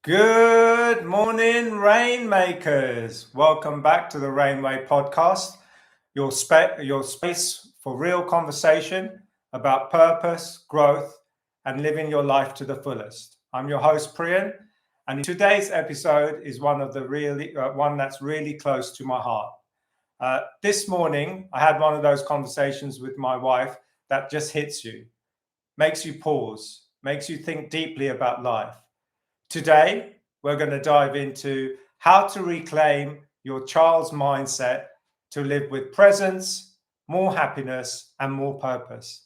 Good morning, Rainmakers. Welcome back to the Reignway podcast, your space for real conversation about purpose, growth, and living your life to the fullest. I'm your host, Priyan, and today's episode is one that's really close to my heart. This morning, I had one of those conversations with my wife that just hits you, makes you pause, makes you think deeply about life. Today, we're going to dive into how to reclaim your child's mindset to live with presence, more happiness, and more purpose.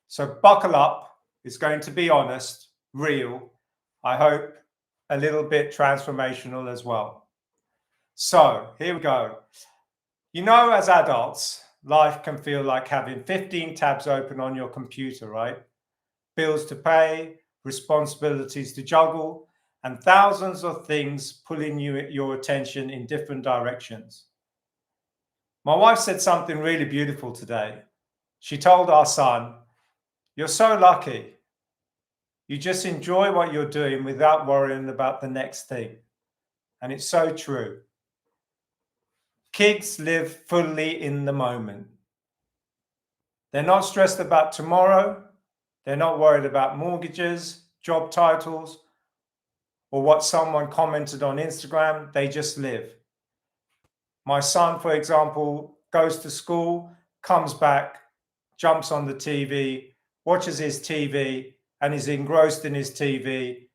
So, buckle up. It's going to be honest, real, I hope a little bit transformational as well. So, here we go. As adults, life can feel like having 15 tabs open on your computer, right? Bills to pay, responsibilities to juggle, and thousands of things pulling your attention in different directions. My wife said something really beautiful today. She told our son, "You're so lucky. You just enjoy what you're doing without worrying about the next thing." And it's so true. Kids live fully in the moment. They're not stressed about tomorrow. They're not worried about mortgages, job titles, or what someone commented on Instagram. They just live. My son, for example, goes to school, comes back, jumps on the TV, watches his TV, and is engrossed in his TV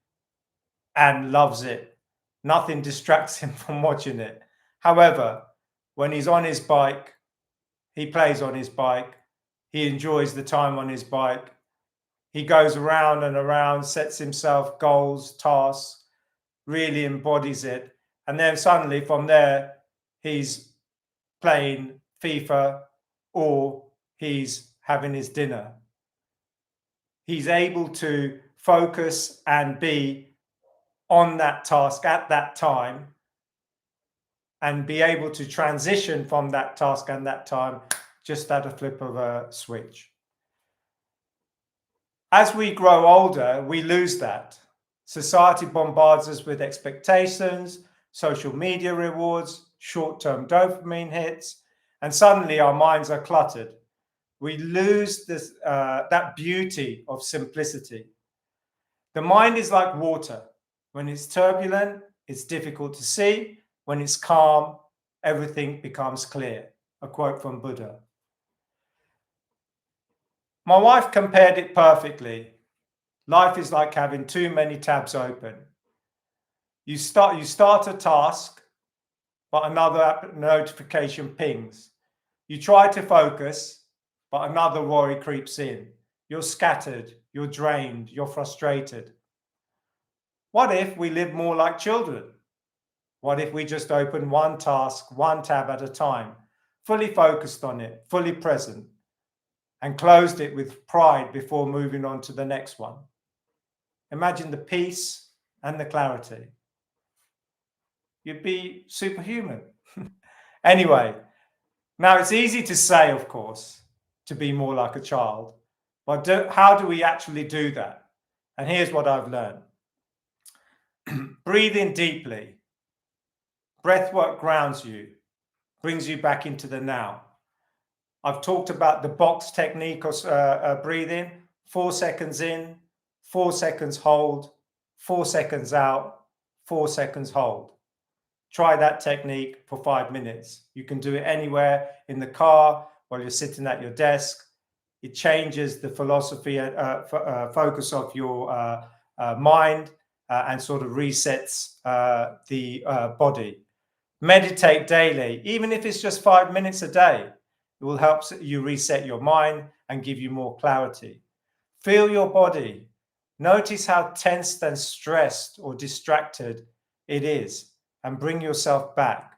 and loves it. Nothing distracts him from watching it. However, when he's on his bike, he plays on his bike, he enjoys the time on his bike, he goes around and around, sets himself goals, tasks, really embodies it. And then suddenly from there, he's playing FIFA or he's having his dinner. He's able to focus and be on that task at that time and be able to transition from that task and that time just at a flip of a switch. As we grow older, we lose that. Society bombards us with expectations, social media rewards, short-term dopamine hits, and suddenly our minds are cluttered. We lose that beauty of simplicity. The mind is like water. When it's turbulent, it's difficult to see. When it's calm, everything becomes clear. A quote from Buddha. My wife compared it perfectly. Life is like having too many tabs open. You start a task, but another notification pings. You try to focus, but another worry creeps in. You're scattered, you're drained, you're frustrated. What if we live more like children? What if we just open one task, one tab at a time, fully focused on it, fully present, and closed it with pride before moving on to the next one? Imagine the peace and the clarity. You'd be superhuman. Anyway, now it's easy to say, of course, to be more like a child, but how do we actually do that? And here's what I've learned. Breathe in deeply. Breathwork grounds you, brings you back into the now. I've talked about the box technique of breathing. 4 seconds in, 4 seconds hold, 4 seconds out, 4 seconds hold. Try that technique for 5 minutes. You can do it anywhere, in the car, while you're sitting at your desk. It changes the philosophy, focus of your mind and sort of resets the body. Meditate daily, even if it's just 5 minutes a day. It will help you reset your mind and give you more clarity. Feel your body. Notice how tensed and stressed or distracted it is and bring yourself back.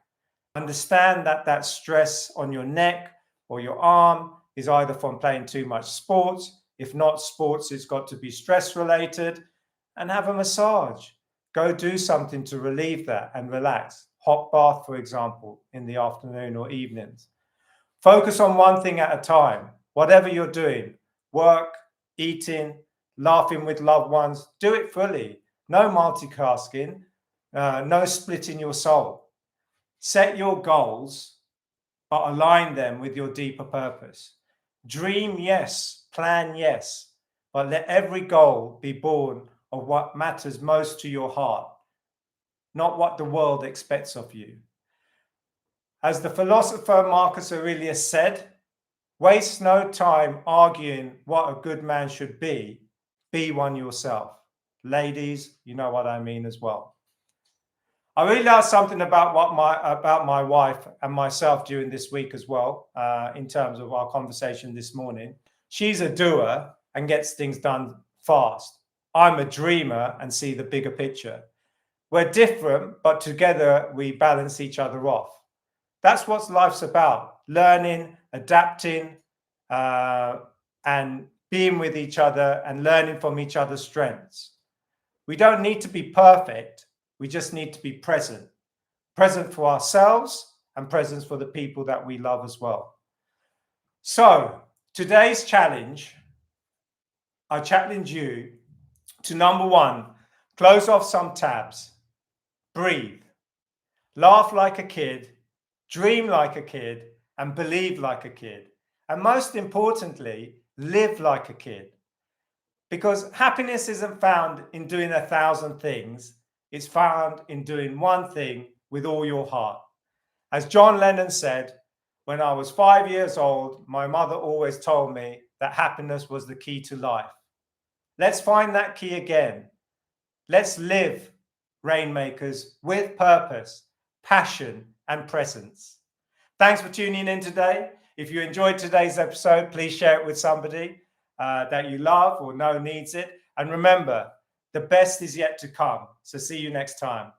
Understand that stress on your neck or your arm is either from playing too much sports. If not sports, it's got to be stress related. And have a massage. Go do something to relieve that and relax. Hot bath, for example, in the afternoon or evenings. Focus on one thing at a time. Whatever you're doing, work, eating, laughing with loved ones, do it fully. no multitasking, no splitting your soul. Set your goals, but align them with your deeper purpose. Dream, yes. Plan, yes. But let every goal be born of what matters most to your heart, not what the world expects of you. As the philosopher Marcus Aurelius said, waste no time arguing what a good man should be one yourself. Ladies, you know what I mean as well. I realized something about my wife and myself during this week as well, in terms of our conversation this morning. She's a doer and gets things done fast. I'm a dreamer and see the bigger picture. We're different, but together we balance each other off. That's what life's about: learning, adapting, and being with each other and learning from each other's strengths. We don't need to be perfect. We just need to be present for ourselves and present for the people that we love as well. So today's challenge, I challenge you to, number one, close off some tabs, breathe, laugh like a kid, dream like a kid, and believe like a kid. And most importantly, live like a kid. Because happiness isn't found in doing 1,000 things. It's found in doing one thing with all your heart. As John Lennon said, when I was 5 years old, my mother always told me that happiness was the key to life. Let's find that key again. Let's live, Rainmakers, with purpose, passion, and presence. Thanks for tuning in today. If you enjoyed today's episode, please share it with somebody that you love or know needs it. And remember, the best is yet to come. So see you next time.